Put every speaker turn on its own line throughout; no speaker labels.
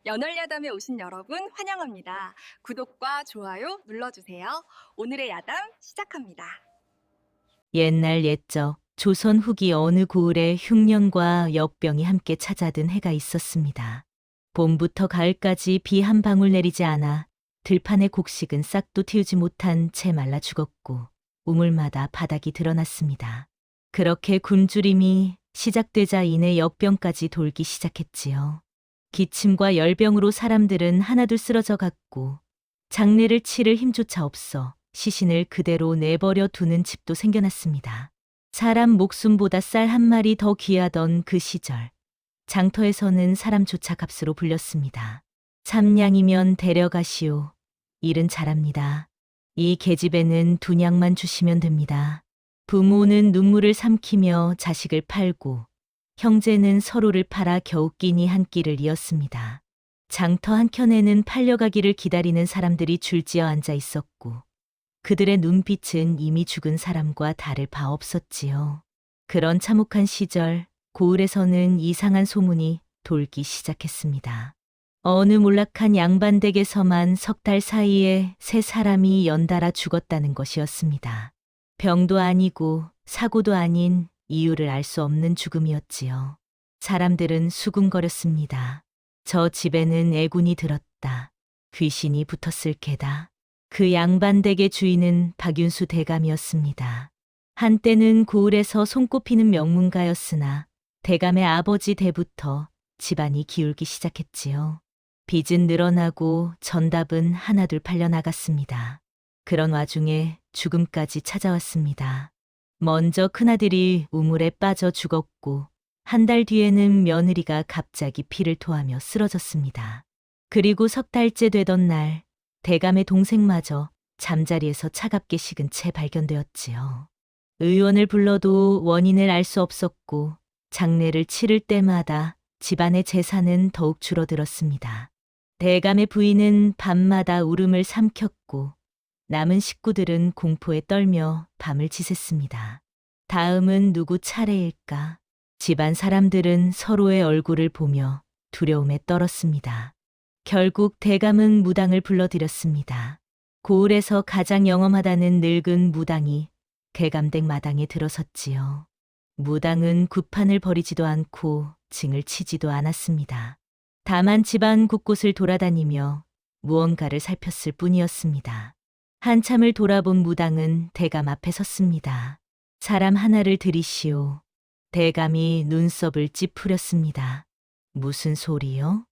연월야담에 오신 여러분 환영합니다. 구독과 좋아요 눌러주세요. 오늘의 야담 시작합니다.
옛날 옛적 조선 후기 어느 고을에 흉년과 역병이 함께 찾아든 해가 있었습니다. 봄부터 가을까지 비 한 방울 내리지 않아 들판의 곡식은 싹도 틔우지 못한 채 말라 죽었고 우물마다 바닥이 드러났습니다. 그렇게 굶주림이 시작되자 이내 역병까지 돌기 시작했지요. 기침과 열병으로 사람들은 하나둘 쓰러져 갔고 장례를 치를 힘조차 없어 시신을 그대로 내버려 두는 집도 생겨났습니다. 사람 목숨보다 쌀 한 마리 더 귀하던 그 시절, 장터에서는 사람조차 값으로 불렸습니다. 삼냥이면 데려가시오. 일은 잘합니다. 이 계집애는 두 냥만 주시면 됩니다. 부모는 눈물을 삼키며 자식을 팔고 형제는 서로를 팔아 겨우 끼니 한 끼를 이었습니다. 장터 한켠에는 팔려가기를 기다리는 사람들이 줄지어 앉아 있었고 그들의 눈빛은 이미 죽은 사람과 다를 바 없었지요. 그런 참혹한 시절 고을에서는 이상한 소문이 돌기 시작했습니다. 어느 몰락한 양반댁에서만 석 달 사이에 세 사람이 연달아 죽었다는 것이었습니다. 병도 아니고 사고도 아닌 이유를 알 수 없는 죽음이었지요. 사람들은 수군거렸습니다. 저 집에는 애군이 들었다. 귀신이 붙었을 게다. 그 양반댁의 주인은 박윤수 대감이었습니다. 한때는 고을에서 손꼽히는 명문가였으나 대감의 아버지 때부터 집안이 기울기 시작했지요. 빚은 늘어나고 전답은 하나둘 팔려나갔습니다. 그런 와중에 죽음까지 찾아왔습니다. 먼저 큰아들이 우물에 빠져 죽었고 한 달 뒤에는 며느리가 갑자기 피를 토하며 쓰러졌습니다. 그리고 석 달째 되던 날 대감의 동생마저 잠자리에서 차갑게 식은 채 발견되었지요. 의원을 불러도 원인을 알 수 없었고 장례를 치를 때마다 집안의 재산은 더욱 줄어들었습니다. 대감의 부인은 밤마다 울음을 삼켰고 남은 식구들은 공포에 떨며 밤을 지샜습니다. 다음은 누구 차례일까? 집안 사람들은 서로의 얼굴을 보며 두려움에 떨었습니다. 결국 대감은 무당을 불러들였습니다. 고을에서 가장 영험하다는 늙은 무당이 대감댁 마당에 들어섰지요. 무당은 구판을 벌이지도 않고 징을 치지도 않았습니다. 다만 집안 곳곳을 돌아다니며 무언가를 살폈을 뿐이었습니다. 한참을 돌아본 무당은 대감 앞에 섰습니다. 사람 하나를 들이시오. 대감이 눈썹을 찌푸렸습니다. 무슨 소리요?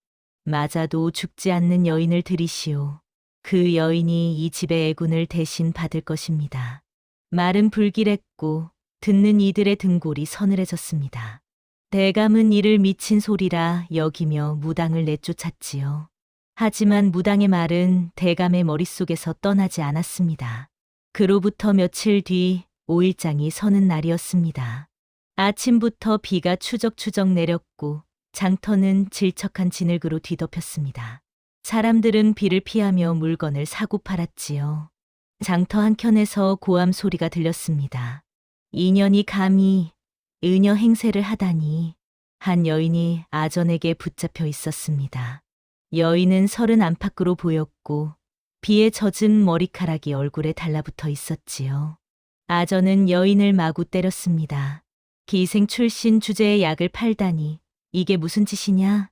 맞아도 죽지 않는 여인을 들이시오. 그 여인이 이 집의 애군을 대신 받을 것입니다. 말은 불길했고 듣는 이들의 등골이 서늘해졌습니다. 대감은 이를 미친 소리라 여기며 무당을 내쫓았지요. 하지만 무당의 말은 대감의 머릿속에서 떠나지 않았습니다. 그로부터 며칠 뒤 5일장이 서는 날이었습니다. 아침부터 비가 추적추적 내렸고 장터는 질척한 진흙으로 뒤덮였습니다. 사람들은 비를 피하며 물건을 사고 팔았지요. 장터 한켠에서 고함 소리가 들렸습니다. 인연이 감히 의녀 행세를 하다니. 한 여인이 아전에게 붙잡혀 있었습니다. 여인은 30 안팎으로 보였고 비에 젖은 머리카락이 얼굴에 달라붙어 있었지요. 아전은 여인을 마구 때렸습니다. 기생 출신 주제의 약을 팔다니 이게 무슨 짓이냐?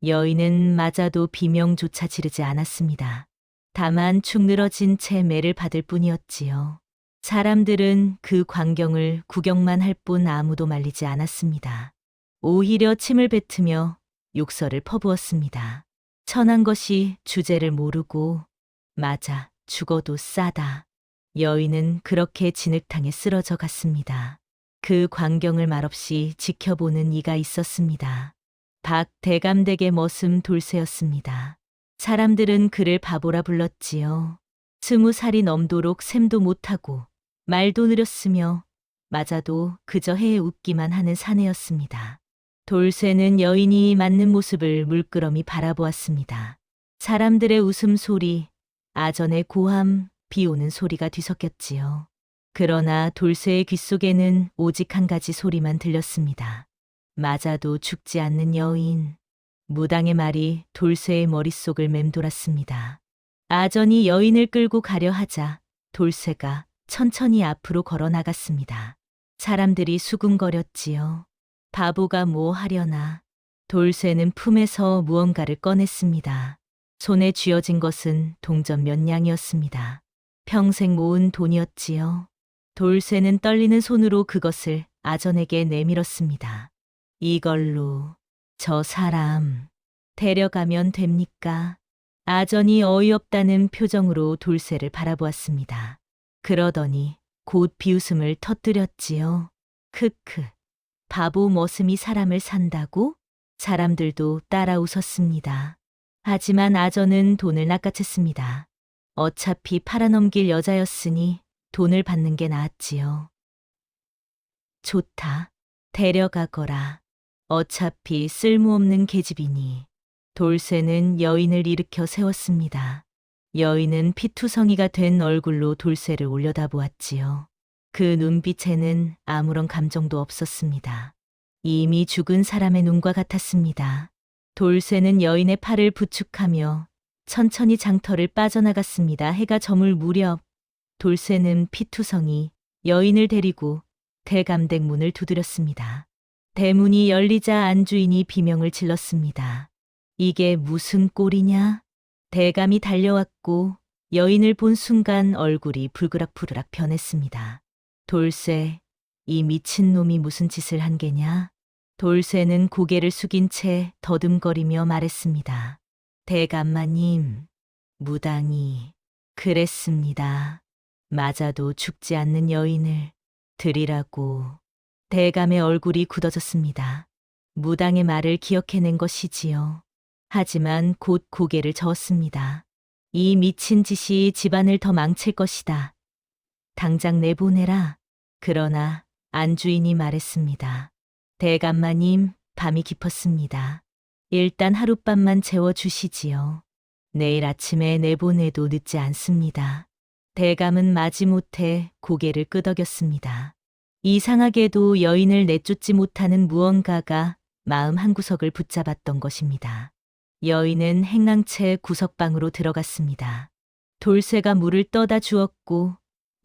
여인은 맞아도 비명조차 지르지 않았습니다. 다만 축 늘어진 채 매를 받을 뿐이었지요. 사람들은 그 광경을 구경만 할 뿐 아무도 말리지 않았습니다. 오히려 침을 뱉으며 욕설을 퍼부었습니다. 천한 것이 주제를 모르고 맞아 죽어도 싸다. 여인은 그렇게 진흙탕에 쓰러져 갔습니다. 그 광경을 말없이 지켜보는 이가 있었습니다. 박 대감댁의 머슴 돌쇠였습니다. 사람들은 그를 바보라 불렀지요. 20살이 넘도록 셈도 못하고 말도 느렸으며 맞아도 그저 해에 웃기만 하는 사내였습니다. 돌쇠는 여인이 맞는 모습을 물끄러미 바라보았습니다. 사람들의 웃음소리, 아전의 고함, 비오는 소리가 뒤섞였지요. 그러나 돌쇠의 귓속에는 오직 한 가지 소리만 들렸습니다. 맞아도 죽지 않는 여인. 무당의 말이 돌쇠의 머릿속을 맴돌았습니다. 아전이 여인을 끌고 가려 하자 돌쇠가 천천히 앞으로 걸어 나갔습니다. 사람들이 수군거렸지요. 바보가 뭐 하려나. 돌쇠는 품에서 무언가를 꺼냈습니다. 손에 쥐어진 것은 동전 몇 냥이었습니다. 평생 모은 돈이었지요. 돌쇠는 떨리는 손으로 그것을 아전에게 내밀었습니다. 이걸로 저 사람 데려가면 됩니까? 아전이 어이없다는 표정으로 돌쇠를 바라보았습니다. 그러더니 곧 비웃음을 터뜨렸지요. 크크, 바보 머슴이 사람을 산다고? 사람들도 따라 웃었습니다. 하지만 아전은 돈을 낚아챘습니다. 어차피 팔아넘길 여자였으니 돈을 받는 게 나았지요. 좋다. 데려가거라. 어차피 쓸모없는 계집이니. 돌쇠는 여인을 일으켜 세웠습니다. 여인은 피투성이가 된 얼굴로 돌쇠를 올려다보았지요. 그 눈빛에는 아무런 감정도 없었습니다. 이미 죽은 사람의 눈과 같았습니다. 돌쇠는 여인의 팔을 부축하며 천천히 장터를 빠져나갔습니다. 해가 저물 무렵 돌쇠는 피투성이 여인을 데리고 대감댁 문을 두드렸습니다. 대문이 열리자 안주인이 비명을 질렀습니다. 이게 무슨 꼴이냐? 대감이 달려왔고 여인을 본 순간 얼굴이 불그락불그락 변했습니다. 돌쇠, 이 미친놈이 무슨 짓을 한 게냐? 돌쇠는 고개를 숙인 채 더듬거리며 말했습니다. 대감마님, 무당이 그랬습니다. 맞아도 죽지 않는 여인을 드리라고. 대감의 얼굴이 굳어졌습니다. 무당의 말을 기억해낸 것이지요. 하지만 곧 고개를 저었습니다. 이 미친 짓이 집안을 더 망칠 것이다. 당장 내보내라. 그러나 안주인이 말했습니다. 대감마님, 밤이 깊었습니다. 일단 하룻밤만 재워주시지요. 내일 아침에 내보내도 늦지 않습니다. 대감은 마지못해 고개를 끄덕였습니다. 이상하게도 여인을 내쫓지 못하는 무언가가 마음 한구석을 붙잡았던 것입니다. 여인은 행랑채 구석방으로 들어갔습니다. 돌쇠가 물을 떠다 주었고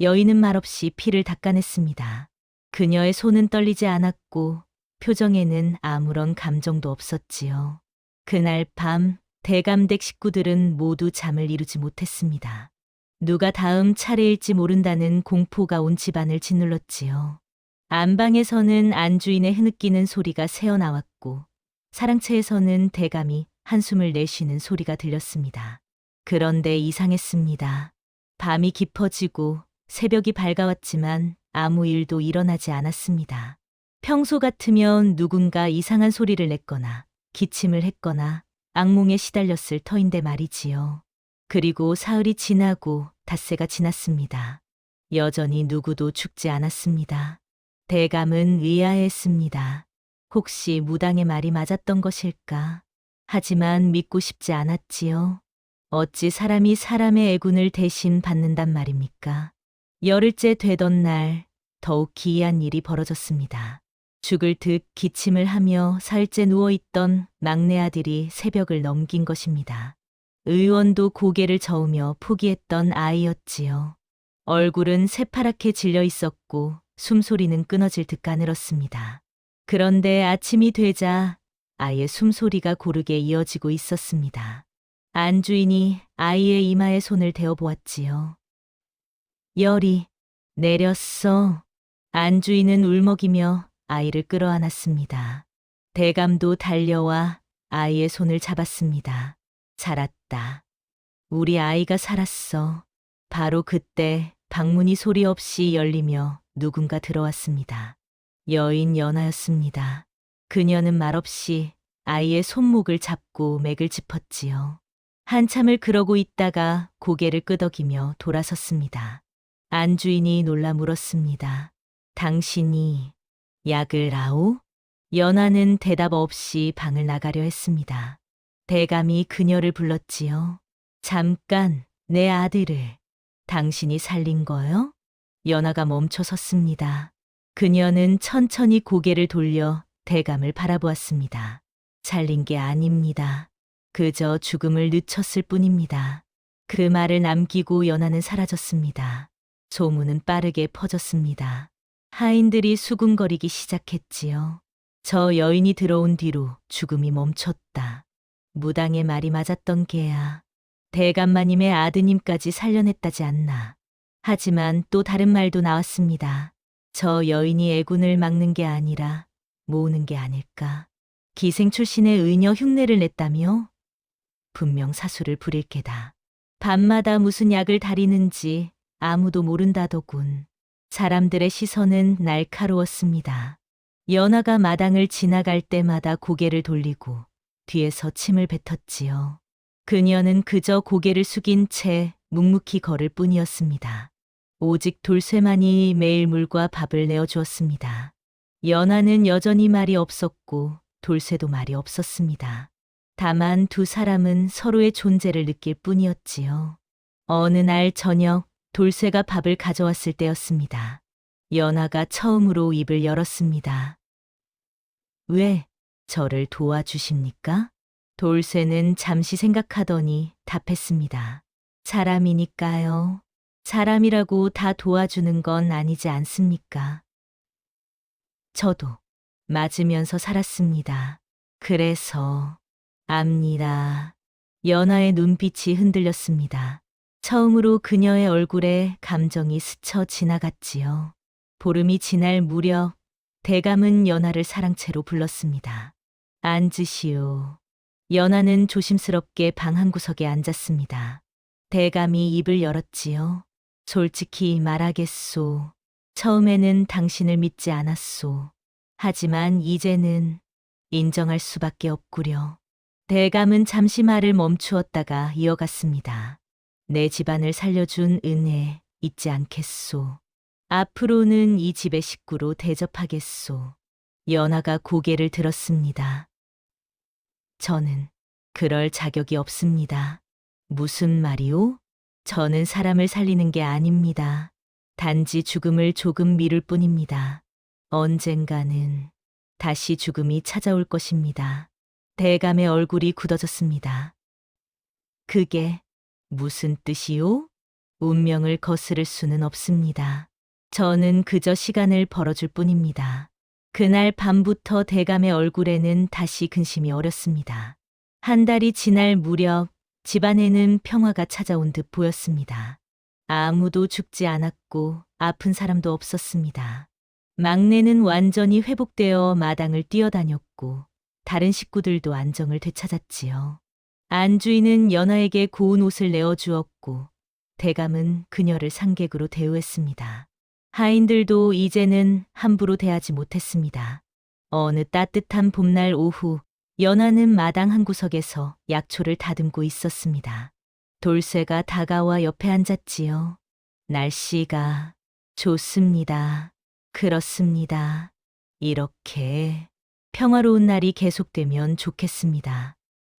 여인은 말없이 피를 닦아냈습니다. 그녀의 손은 떨리지 않았고 표정에는 아무런 감정도 없었지요. 그날 밤 대감댁 식구들은 모두 잠을 이루지 못했습니다. 누가 다음 차례일지 모른다는 공포가 온 집안을 짓눌렀지요. 안방에서는 안주인의 흐느끼는 소리가 새어나왔고 사랑채에서는 대감이 한숨을 내쉬는 소리가 들렸습니다. 그런데 이상했습니다. 밤이 깊어지고 새벽이 밝아왔지만 아무 일도 일어나지 않았습니다. 평소 같으면 누군가 이상한 소리를 냈거나 기침을 했거나 악몽에 시달렸을 터인데 말이지요. 그리고 사흘이 지나고 닷새가 지났습니다. 여전히 누구도 죽지 않았습니다. 대감은 의아해했습니다. 혹시 무당의 말이 맞았던 것일까? 하지만 믿고 싶지 않았지요. 어찌 사람이 사람의 애군을 대신 받는단 말입니까? 열흘째 되던 날 더욱 기이한 일이 벌어졌습니다. 죽을 듯 기침을 하며 사흘째 누워있던 막내 아들이 새벽을 넘긴 것입니다. 의원도 고개를 저으며 포기했던 아이였지요. 얼굴은 새파랗게 질려 있었고 숨소리는 끊어질 듯 가늘었습니다. 그런데 아침이 되자 아이의 숨소리가 고르게 이어지고 있었습니다. 안주인이 아이의 이마에 손을 대어 보았지요. 열이 내렸어. 안주인은 울먹이며 아이를 끌어안았습니다. 대감도 달려와 아이의 손을 잡았습니다. 살았다. 우리 아이가 살았어. 바로 그때 방문이 소리 없이 열리며 누군가 들어왔습니다. 여인 연하였습니다. 그녀는 말없이 아이의 손목을 잡고 맥을 짚었지요. 한참을 그러고 있다가 고개를 끄덕이며 돌아섰습니다. 안주인이 놀라 물었습니다. 당신이 약을 아오? 연하는 대답 없이 방을 나가려 했습니다. 대감이 그녀를 불렀지요. 잠깐, 내 아들을 당신이 살린 거요? 연하가 멈춰 섰습니다. 그녀는 천천히 고개를 돌려 대감을 바라보았습니다. 살린 게 아닙니다. 그저 죽음을 늦췄을 뿐입니다. 그 말을 남기고 연하는 사라졌습니다. 소문은 빠르게 퍼졌습니다. 하인들이 수군거리기 시작했지요. 저 여인이 들어온 뒤로 죽음이 멈췄다. 무당의 말이 맞았던 게야. 대감마님의 아드님까지 살려냈다지 않나. 하지만 또 다른 말도 나왔습니다. 저 여인이 애군을 막는 게 아니라 모으는 게 아닐까. 기생 출신의 의녀 흉내를 냈다며? 분명 사수를 부릴 게다. 밤마다 무슨 약을 다리는지 아무도 모른다더군. 사람들의 시선은 날카로웠습니다. 연하가 마당을 지나갈 때마다 고개를 돌리고 뒤에서 침을 뱉었지요. 그녀는 그저 고개를 숙인 채 묵묵히 걸을 뿐이었습니다. 오직 돌쇠만이 매일 물과 밥을 내어주었습니다. 연하는 여전히 말이 없었고 돌쇠도 말이 없었습니다. 다만 두 사람은 서로의 존재를 느낄 뿐이었지요. 어느 날 저녁 돌쇠가 밥을 가져왔을 때였습니다. 연하가 처음으로 입을 열었습니다. 왜 저를 도와주십니까? 돌쇠는 잠시 생각하더니 답했습니다. 사람이니까요. 사람이라고 다 도와주는 건 아니지 않습니까? 저도 맞으면서 살았습니다. 그래서 압니다. 연하의 눈빛이 흔들렸습니다. 처음으로 그녀의 얼굴에 감정이 스쳐 지나갔지요. 보름이 지날 무렵 대감은 연하를 사랑채로 불렀습니다. 앉으시오. 연하는 조심스럽게 방 한 구석에 앉았습니다. 대감이 입을 열었지요. 솔직히 말하겠소. 처음에는 당신을 믿지 않았소. 하지만 이제는 인정할 수밖에 없구려. 대감은 잠시 말을 멈추었다가 이어갔습니다. 내 집안을 살려준 은혜 잊지 않겠소. 앞으로는 이 집의 식구로 대접하겠소. 연하가 고개를 들었습니다. 저는 그럴 자격이 없습니다. 무슨 말이오? 저는 사람을 살리는 게 아닙니다. 단지 죽음을 조금 미룰 뿐입니다. 언젠가는 다시 죽음이 찾아올 것입니다. 대감의 얼굴이 굳어졌습니다. 그게 무슨 뜻이오? 운명을 거스를 수는 없습니다. 저는 그저 시간을 벌어줄 뿐입니다. 그날 밤부터 대감의 얼굴에는 다시 근심이 어렸습니다. 한 달이 지날 무렵 집안에는 평화가 찾아온 듯 보였습니다. 아무도 죽지 않았고 아픈 사람도 없었습니다. 막내는 완전히 회복되어 마당을 뛰어다녔고 다른 식구들도 안정을 되찾았지요. 안주인은 연하에게 고운 옷을 내어주었고 대감은 그녀를 상객으로 대우했습니다. 하인들도 이제는 함부로 대하지 못했습니다. 어느 따뜻한 봄날 오후 연하는 마당 한 구석에서 약초를 다듬고 있었습니다. 돌쇠가 다가와 옆에 앉았지요. 날씨가 좋습니다. 그렇습니다. 이렇게 평화로운 날이 계속되면 좋겠습니다.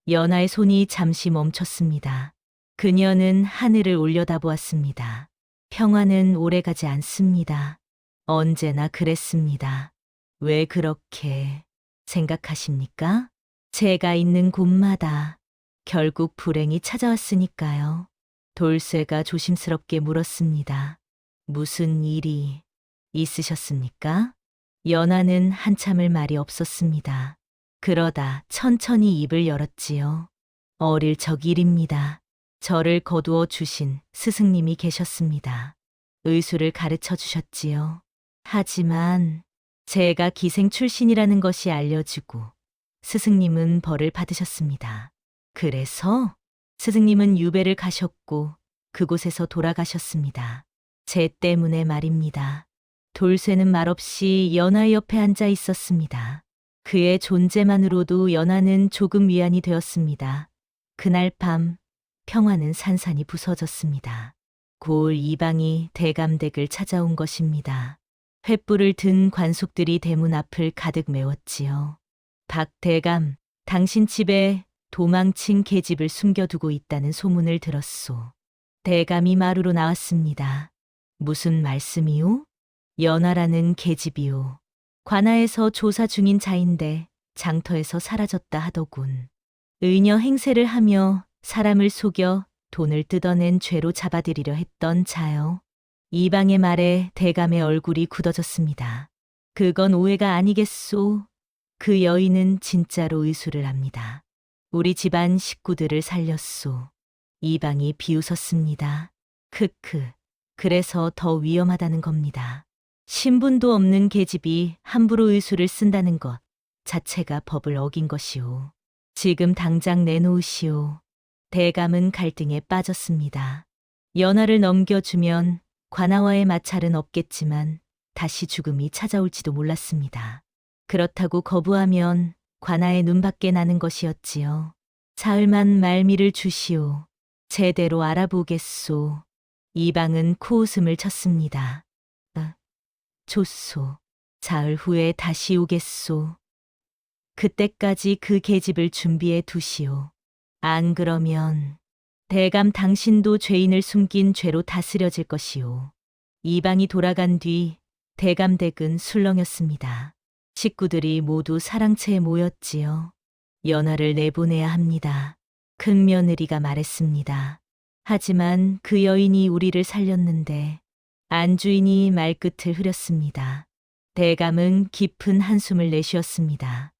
연하의 손이 잠시 멈췄습니다. 그녀는 하늘을 올려다보았습니다. 평화는 오래가지 않습니다. 언제나 그랬습니다. 왜 그렇게 생각하십니까? 제가 있는 곳마다 결국 불행이 찾아왔으니까요. 돌쇠가 조심스럽게 물었습니다. 무슨 일이 있으셨습니까? 연하는 한참을 말이 없었습니다. 그러다 천천히 입을 열었지요. 어릴 적 일입니다. 저를 거두어 주신 스승님이 계셨습니다. 의술을 가르쳐 주셨지요. 하지만 제가 기생 출신이라는 것이 알려지고 스승님은 벌을 받으셨습니다. 그래서 스승님은 유배를 가셨고 그곳에서 돌아가셨습니다. 제 때문에 말입니다. 돌쇠는 말없이 연하 옆에 앉아 있었습니다. 그의 존재만으로도 연하는 조금 위안이 되었습니다. 그날 밤 평화는 산산이 부서졌습니다. 고을 이방이 대감댁을 찾아온 것입니다. 횃불을 든 관속들이 대문 앞을 가득 메웠지요. 박 대감, 당신 집에 도망친 계집을 숨겨두고 있다는 소문을 들었소. 대감이 마루로 나왔습니다. 무슨 말씀이오? 연하라는 계집이오. 관아에서 조사 중인 자인데 장터에서 사라졌다 하더군. 의녀 행세를 하며 사람을 속여 돈을 뜯어낸 죄로 잡아들이려 했던 자요. 이방의 말에 대감의 얼굴이 굳어졌습니다. 그건 오해가 아니겠소. 그 여인은 진짜로 의술을 합니다. 우리 집안 식구들을 살렸소. 이방이 비웃었습니다. 크크. 그래서 더 위험하다는 겁니다. 신분도 없는 계집이 함부로 의술을 쓴다는 것 자체가 법을 어긴 것이오. 지금 당장 내놓으시오. 대감은 갈등에 빠졌습니다. 연하를 넘겨주면 관아와의 마찰은 없겠지만 다시 죽음이 찾아올지도 몰랐습니다. 그렇다고 거부하면 관아의 눈밖에 나는 것이었지요. 사흘만 말미를 주시오. 제대로 알아보겠소. 이방은 코웃음을 쳤습니다. 좋소. 사흘 후에 다시 오겠소. 그때까지 그 계집을 준비해 두시오. 안 그러면 대감 당신도 죄인을 숨긴 죄로 다스려질 것이오. 이방이 돌아간 뒤 대감 댁은 술렁였습니다. 식구들이 모두 사랑채에 모였지요. 연하를 내보내야 합니다. 큰 며느리가 말했습니다. 하지만 그 여인이 우리를 살렸는데 안주인이 말끝을 흐렸습니다. 대감은 깊은 한숨을 내쉬었습니다.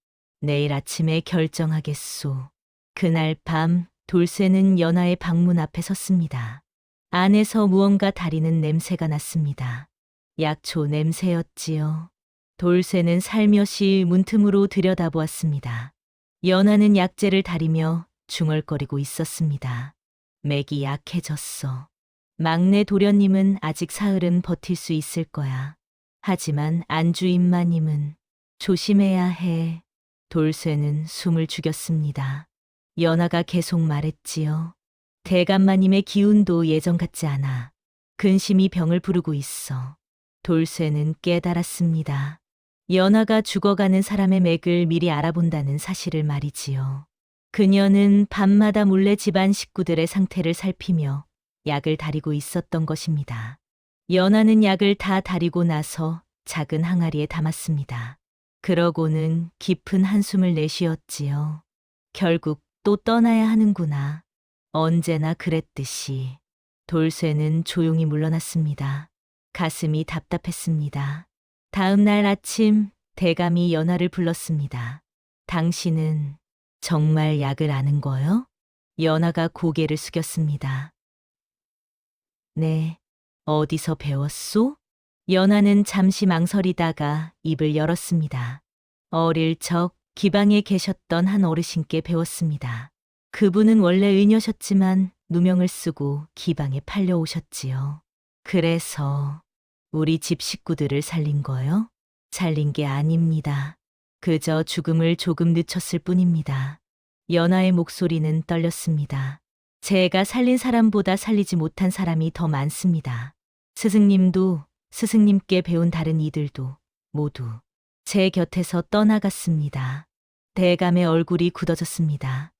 내일 아침에 결정하겠소. 그날 밤 돌쇠는 연하의 방문 앞에 섰습니다. 안에서 무언가 다리는 냄새가 났습니다. 약초 냄새였지요. 돌쇠는 살며시 문틈으로 들여다보았습니다. 연하는 약재를 다리며 중얼거리고 있었습니다. 맥이 약해졌어. 막내 도련님은 아직 사흘은 버틸 수 있을 거야. 하지만 안주인마님은 조심해야 해. 돌쇠는 숨을 죽였습니다. 연하가 계속 말했지요. 대감마님의 기운도 예전 같지 않아. 근심이 병을 부르고 있어. 돌쇠는 깨달았습니다. 연하가 죽어가는 사람의 맥을 미리 알아본다는 사실을 말이지요. 그녀는 밤마다 몰래 집안 식구들의 상태를 살피며 약을 다리고 있었던 것입니다. 연하는 약을 다 다리고 나서 작은 항아리에 담았습니다. 그러고는 깊은 한숨을 내쉬었지요. 결국 또 떠나야 하는구나. 언제나 그랬듯이. 돌쇠는 조용히 물러났습니다. 가슴이 답답했습니다. 다음 날 아침 대감이 연하를 불렀습니다. 당신은 정말 약을 아는 거요? 연하가 고개를 숙였습니다. 네. 어디서 배웠소? 연하는 잠시 망설이다가 입을 열었습니다. 어릴 적 기방에 계셨던 한 어르신께 배웠습니다. 그분은 원래 의녀셨지만 누명을 쓰고 기방에 팔려오셨지요. 그래서 우리 집 식구들을 살린 거요? 살린 게 아닙니다. 그저 죽음을 조금 늦췄을 뿐입니다. 연하의 목소리는 떨렸습니다. 제가 살린 사람보다 살리지 못한 사람이 더 많습니다. 스승님도 스승님께 배운 다른 이들도 모두 제 곁에서 떠나갔습니다. 대감의 얼굴이 굳어졌습니다.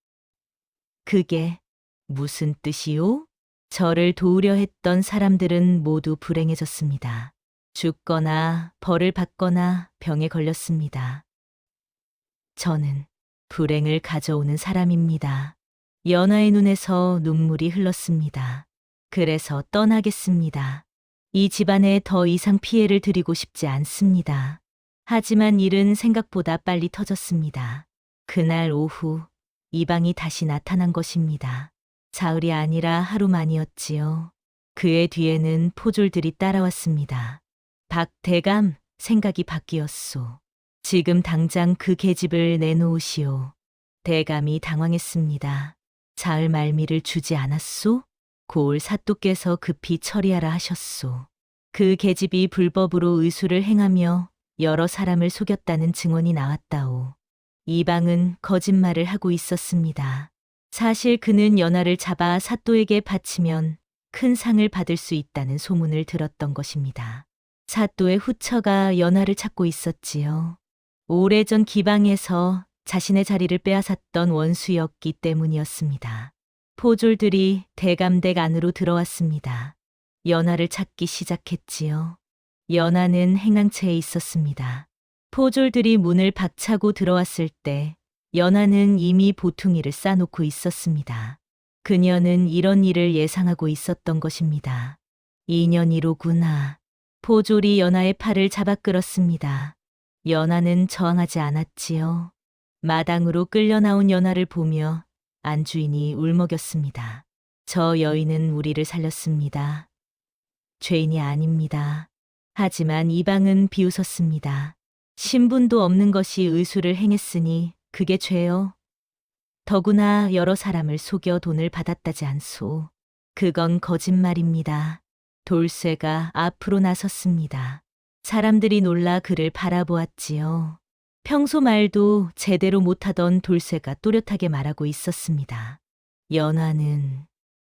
그게 무슨 뜻이요? 저를 도우려 했던 사람들은 모두 불행해졌습니다. 죽거나 벌을 받거나 병에 걸렸습니다. 저는 불행을 가져오는 사람입니다. 연하의 눈에서 눈물이 흘렀습니다. 그래서 떠나겠습니다. 이 집안에 더 이상 피해를 드리고 싶지 않습니다. 하지만 일은 생각보다 빨리 터졌습니다. 그날 오후 이방이 다시 나타난 것입니다. 사흘이 아니라 하루만이었지요. 그의 뒤에는 포졸들이 따라왔습니다. 박 대감, 생각이 바뀌었소. 지금 당장 그 계집을 내놓으시오. 대감이 당황했습니다. 사흘 말미를 주지 않았소? 고을 사또께서 급히 처리하라 하셨소. 그 계집이 불법으로 의술을 행하며 여러 사람을 속였다는 증언이 나왔다오. 이방은 거짓말을 하고 있었습니다. 사실 그는 연하를 잡아 사또에게 바치면 큰 상을 받을 수 있다는 소문을 들었던 것입니다. 사또의 후처가 연하를 찾고 있었지요. 오래전 기방에서 자신의 자리를 빼앗았던 원수였기 때문이었습니다. 포졸들이 대감댁 안으로 들어왔습니다. 연하를 찾기 시작했지요. 연하는 행랑채에 있었습니다. 포졸들이 문을 박차고 들어왔을 때 연하는 이미 보퉁이를 싸놓고 있었습니다. 그녀는 이런 일을 예상하고 있었던 것입니다. 2년 1호구나. 포졸이 연하의 팔을 잡아 끌었습니다. 연하는 저항하지 않았지요. 마당으로 끌려 나온 연하를 보며 안주인이 울먹였습니다. 저 여인은 우리를 살렸습니다. 죄인이 아닙니다. 하지만 이방은 비웃었습니다. 신분도 없는 것이 의술을 행했으니 그게 죄요. 더구나 여러 사람을 속여 돈을 받았다지 않소. 그건 거짓말입니다. 돌쇠가 앞으로 나섰습니다. 사람들이 놀라 그를 바라보았지요. 평소 말도 제대로 못하던 돌쇠가 또렷하게 말하고 있었습니다. 연화는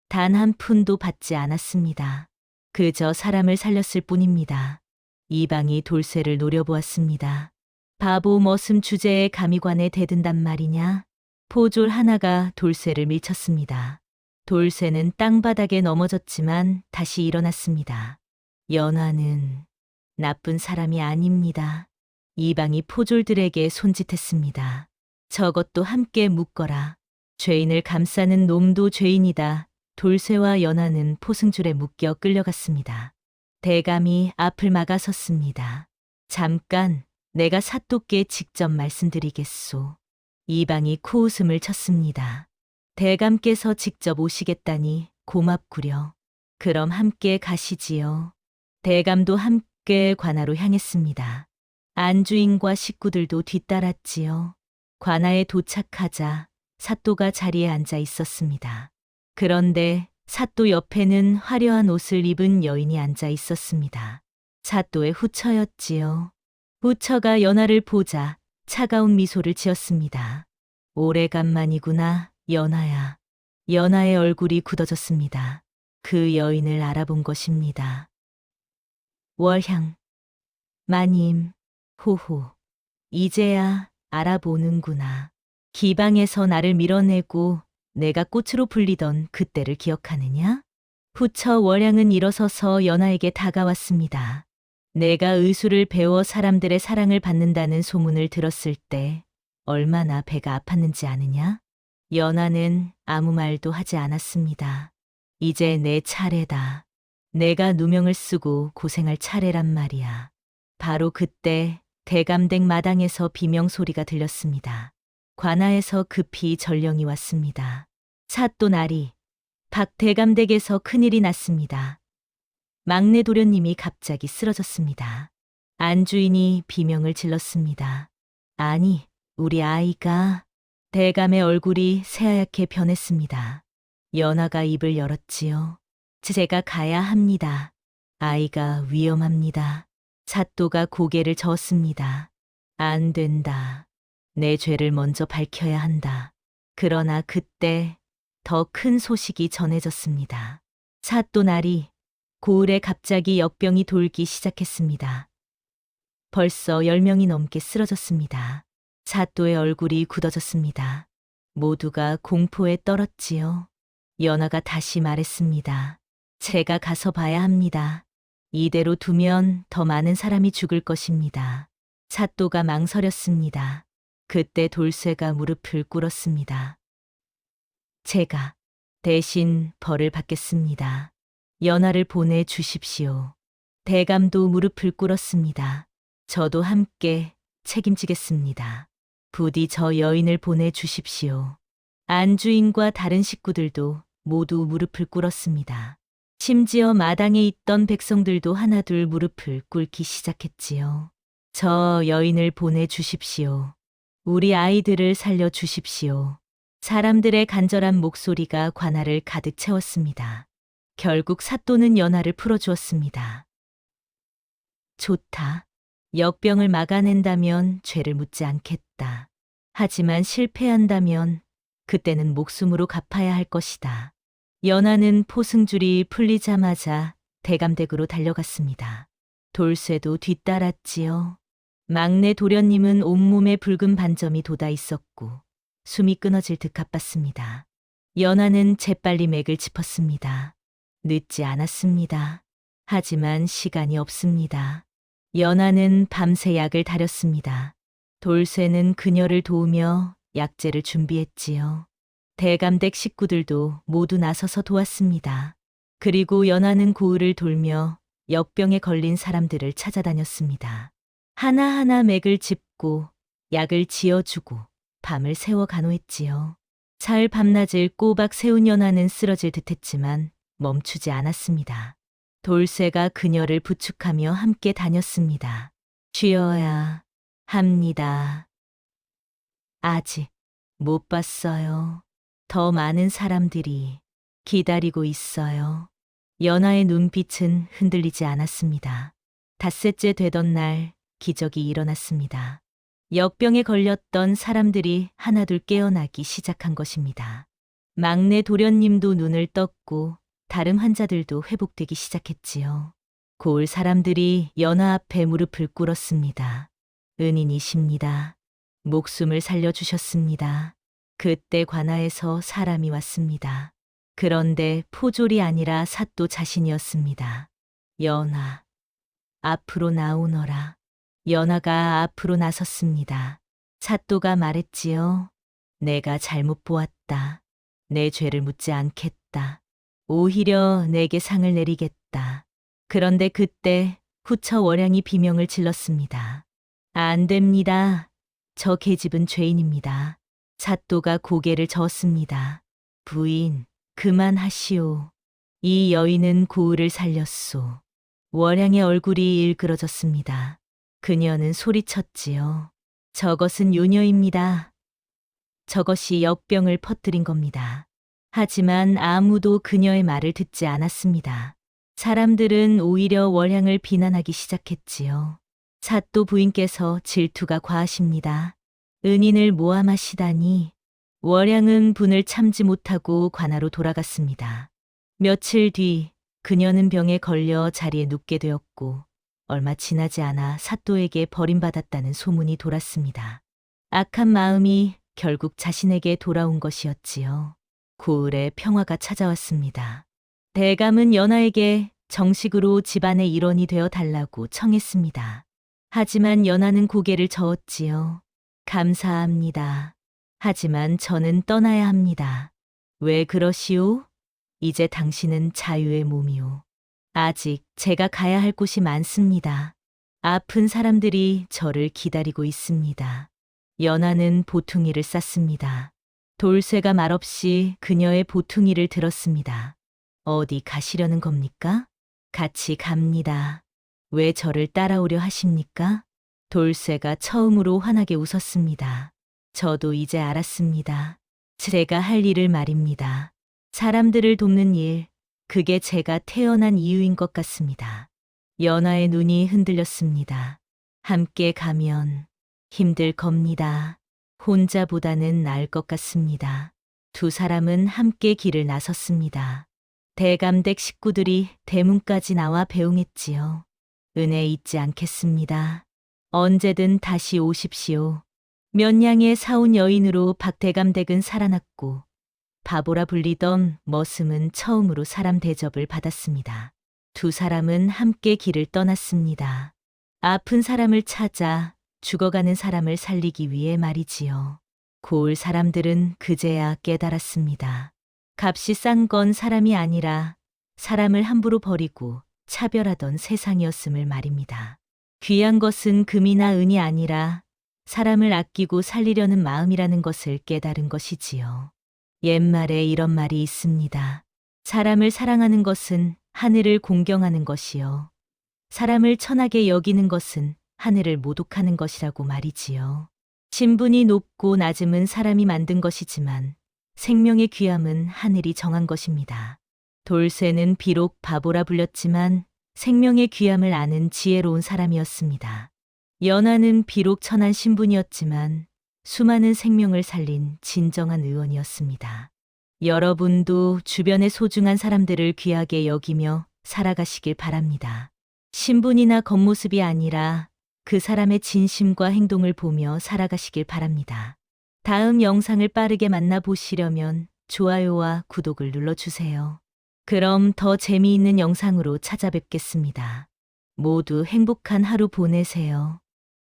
단 한 푼도 받지 않았습니다. 그저 사람을 살렸을 뿐입니다. 이방이 돌쇠를 노려보았습니다. 바보 머슴 주제에 감히 관에 대든단 말이냐? 포졸 하나가 돌쇠를 밀쳤습니다. 돌쇠는 땅바닥에 넘어졌지만 다시 일어났습니다. 연화는 나쁜 사람이 아닙니다. 이방이 포졸들에게 손짓했습니다. 저것도 함께 묶어라. 죄인을 감싸는 놈도 죄인이다. 돌쇠와 연화는 포승줄에 묶여 끌려갔습니다. 대감이 앞을 막아섰습니다. 잠깐, 내가 사또께 직접 말씀드리겠소. 이방이 코웃음을 쳤습니다. 대감께서 직접 오시겠다니 고맙구려. 그럼 함께 가시지요. 대감도 함께 관아로 향했습니다. 안주인과 식구들도 뒤따랐지요. 관아에 도착하자 사또가 자리에 앉아 있었습니다. 그런데 사또 옆에는 화려한 옷을 입은 여인이 앉아 있었습니다. 사또의 후처였지요. 후처가 연하를 보자 차가운 미소를 지었습니다. 오래간만이구나, 연하야. 연하의 얼굴이 굳어졌습니다. 그 여인을 알아본 것입니다. 월향. 마님. 호호. 이제야 알아보는구나. 기방에서 나를 밀어내고 내가 꽃으로 불리던 그때를 기억하느냐? 후처 월향은 일어서서 연하에게 다가왔습니다. 내가 의술을 배워 사람들의 사랑을 받는다는 소문을 들었을 때 얼마나 배가 아팠는지 아느냐? 연하는 아무 말도 하지 않았습니다. 이제 내 차례다. 내가 누명을 쓰고 고생할 차례란 말이야. 바로 그때 대감댁 마당에서 비명소리가 들렸습니다. 관아에서 급히 전령이 왔습니다. 사또 나리, 박 대감댁에서 큰일이 났습니다. 막내 도련님이 갑자기 쓰러졌습니다. 안주인이 비명을 질렀습니다. 아니, 우리 아이가... 대감의 얼굴이 새하얗게 변했습니다. 연하가 입을 열었지요. 제가 가야 합니다. 아이가 위험합니다. 사또가 고개를 저었습니다. 안 된다. 내 죄를 먼저 밝혀야 한다. 그러나 그때 더 큰 소식이 전해졌습니다. 사또 날이 고을에 갑자기 역병이 돌기 시작했습니다. 벌써 10명이 넘게 쓰러졌습니다. 사또의 얼굴이 굳어졌습니다. 모두가 공포에 떨었지요. 연하가 다시 말했습니다. 제가 가서 봐야 합니다. 이대로 두면 더 많은 사람이 죽을 것입니다. 사또가 망설였습니다. 그때 돌쇠가 무릎을 꿇었습니다. 제가 대신 벌을 받겠습니다. 연하를 보내 주십시오. 대감도 무릎을 꿇었습니다. 저도 함께 책임지겠습니다. 부디 저 여인을 보내 주십시오. 안주인과 다른 식구들도 모두 무릎을 꿇었습니다. 심지어 마당에 있던 백성들도 하나둘 무릎을 꿇기 시작했지요. 저 여인을 보내 주십시오. 우리 아이들을 살려 주십시오. 사람들의 간절한 목소리가 관아를 가득 채웠습니다. 결국 사또는 연하를 풀어주었습니다. 좋다. 역병을 막아낸다면 죄를 묻지 않겠다. 하지만 실패한다면 그때는 목숨으로 갚아야 할 것이다. 연하는 포승줄이 풀리자마자 대감댁으로 달려갔습니다. 돌쇠도 뒤따랐지요. 막내 도련님은 온몸에 붉은 반점이 돋아 있었고 숨이 끊어질 듯 가빴습니다. 연하는 재빨리 맥을 짚었습니다. 늦지 않았습니다. 하지만 시간이 없습니다. 연하는 밤새 약을 다렸습니다. 돌쇠는 그녀를 도우며 약재를 준비했지요. 대감댁 식구들도 모두 나서서 도왔습니다. 그리고 연하는 고을을 돌며 역병에 걸린 사람들을 찾아다녔습니다. 하나하나 맥을 짚고 약을 지어주고 밤을 새워 간호했지요. 사흘 밤낮을 꼬박 세운 연하는 쓰러질 듯했지만 멈추지 않았습니다. 돌쇠가 그녀를 부축하며 함께 다녔습니다. 쉬어야 합니다. 아직 못 봤어요. 더 많은 사람들이 기다리고 있어요. 연하의 눈빛은 흔들리지 않았습니다. 닷새째 되던 날 기적이 일어났습니다. 역병에 걸렸던 사람들이 하나둘 깨어나기 시작한 것입니다. 막내 도련님도 눈을 떴고 다른 환자들도 회복되기 시작했지요. 고을 사람들이 연하 앞에 무릎을 꿇었습니다. 은인이십니다. 목숨을 살려주셨습니다. 그때 관아에서 사람이 왔습니다. 그런데 포졸이 아니라 사또 자신이었습니다. 연하, 앞으로 나오너라. 연하가 앞으로 나섰습니다. 사또가 말했지요. 내가 잘못 보았다. 내 죄를 묻지 않겠다. 오히려 내게 상을 내리겠다. 그런데 그때 후처 월양이 비명을 질렀습니다. 안 됩니다. 저 계집은 죄인입니다. 사또가 고개를 저었습니다. 부인, 그만하시오. 이 여인은 고을을 살렸소. 월양의 얼굴이 일그러졌습니다. 그녀는 소리쳤지요. 저것은 요녀입니다. 저것이 역병을 퍼뜨린 겁니다. 하지만 아무도 그녀의 말을 듣지 않았습니다. 사람들은 오히려 월양을 비난하기 시작했지요. 사또 부인께서 질투가 과하십니다. 은인을 모함하시다니. 월양은 분을 참지 못하고 관아로 돌아갔습니다. 며칠 뒤 그녀는 병에 걸려 자리에 눕게 되었고 얼마 지나지 않아 사또에게 버림받았다는 소문이 돌았습니다. 악한 마음이 결국 자신에게 돌아온 것이었지요. 고을에 평화가 찾아왔습니다. 대감은 연하에게 정식으로 집안의 일원이 되어 달라고 청했습니다. 하지만 연하는 고개를 저었지요. 감사합니다. 하지만 저는 떠나야 합니다. 왜 그러시오? 이제 당신은 자유의 몸이오. 아직 제가 가야 할 곳이 많습니다. 아픈 사람들이 저를 기다리고 있습니다. 연하는 보퉁이를 쌌습니다. 돌쇠가 말없이 그녀의 보퉁이를 들었습니다. 어디 가시려는 겁니까? 같이 갑니다. 왜 저를 따라오려 하십니까? 돌쇠가 처음으로 환하게 웃었습니다. 저도 이제 알았습니다. 제가 할 일을 말입니다. 사람들을 돕는 일, 그게 제가 태어난 이유인 것 같습니다. 연하의 눈이 흔들렸습니다. 함께 가면 힘들 겁니다. 혼자보다는 나을 것 같습니다. 두 사람은 함께 길을 나섰습니다. 대감댁 식구들이 대문까지 나와 배웅했지요. 은혜 잊지 않겠습니다. 언제든 다시 오십시오. 면양의 사온 여인으로 박대감댁은 살아났고 바보라 불리던 머슴은 처음으로 사람 대접을 받았습니다. 두 사람은 함께 길을 떠났습니다. 아픈 사람을 찾아 죽어가는 사람을 살리기 위해 말이지요. 고을 사람들은 그제야 깨달았습니다. 값이 싼 건 사람이 아니라 사람을 함부로 버리고 차별하던 세상이었음을 말입니다. 귀한 것은 금이나 은이 아니라 사람을 아끼고 살리려는 마음이라는 것을 깨달은 것이지요. 옛말에 이런 말이 있습니다. 사람을 사랑하는 것은 하늘을 공경하는 것이요. 사람을 천하게 여기는 것은 하늘을 모독하는 것이라고 말이지요. 신분이 높고 낮음은 사람이 만든 것이지만 생명의 귀함은 하늘이 정한 것입니다. 돌쇠는 비록 바보라 불렸지만 생명의 귀함을 아는 지혜로운 사람이었습니다. 연하는 비록 천한 신분이었지만 수많은 생명을 살린 진정한 의원이었습니다. 여러분도 주변의 소중한 사람들을 귀하게 여기며 살아가시길 바랍니다. 신분이나 겉모습이 아니라 그 사람의 진심과 행동을 보며 살아가시길 바랍니다. 다음 영상을 빠르게 만나보시려면 좋아요와 구독을 눌러주세요. 그럼 더 재미있는 영상으로 찾아뵙겠습니다. 모두 행복한 하루 보내세요.